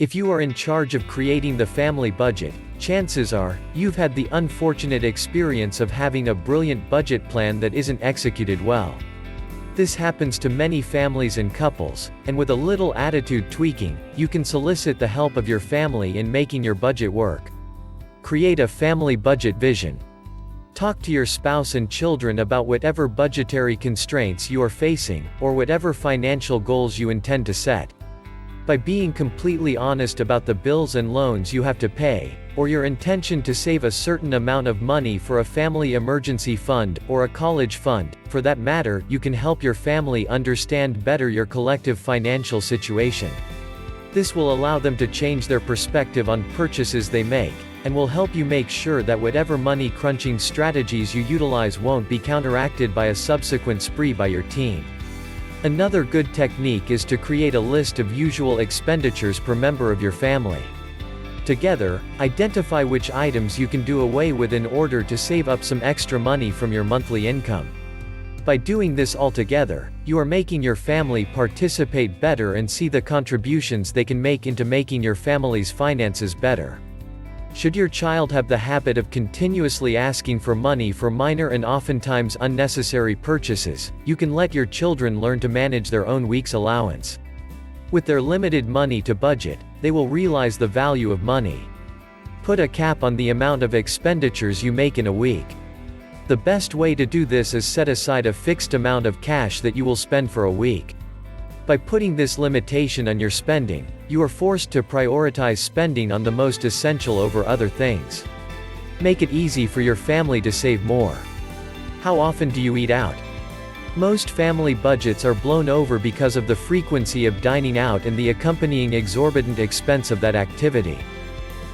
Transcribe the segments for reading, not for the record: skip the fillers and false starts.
If you are in charge of creating the family budget, chances are, you've had the unfortunate experience of having a brilliant budget plan that isn't executed well. This happens to many families and couples, and with a little attitude tweaking, you can solicit the help of your family in making your budget work. Create a family budget vision. Talk to your spouse and children about whatever budgetary constraints you are facing, or whatever financial goals you intend to set. By being completely honest about the bills and loans you have to pay, or your intention to save a certain amount of money for a family emergency fund, or a college fund, for that matter, you can help your family understand better your collective financial situation. This will allow them to change their perspective on purchases they make, and will help you make sure that whatever money-crunching strategies you utilize won't be counteracted by a subsequent spree by your team. Another good technique is to create a list of usual expenditures per member of your family. Together, identify which items you can do away with in order to save up some extra money from your monthly income. By doing this all together, you are making your family participate better and see the contributions they can make into making your family's finances better. Should your child have the habit of continuously asking for money for minor and oftentimes unnecessary purchases, you can let your children learn to manage their own week's allowance. With their limited money to budget, they will realize the value of money. Put a cap on the amount of expenditures you make in a week. The best way to do this is set aside a fixed amount of cash that you will spend for a week. By putting this limitation on your spending, you are forced to prioritize spending on the most essential over other things. Make it easy for your family to save more. How often do you eat out? Most family budgets are blown over because of the frequency of dining out and the accompanying exorbitant expense of that activity.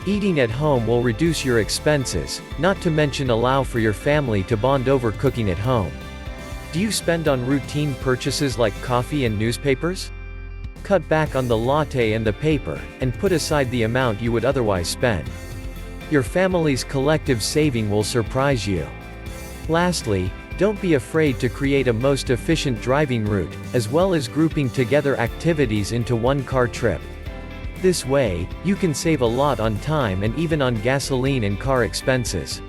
Eating at home will reduce your expenses, not to mention allow for your family to bond over cooking at home. Do you spend on routine purchases like coffee and newspapers? Cut back on the latte and the paper, and put aside the amount you would otherwise spend. Your family's collective saving will surprise you. Lastly, don't be afraid to create a most efficient driving route, as well as grouping together activities into one car trip. This way, you can save a lot on time and even on gasoline and car expenses.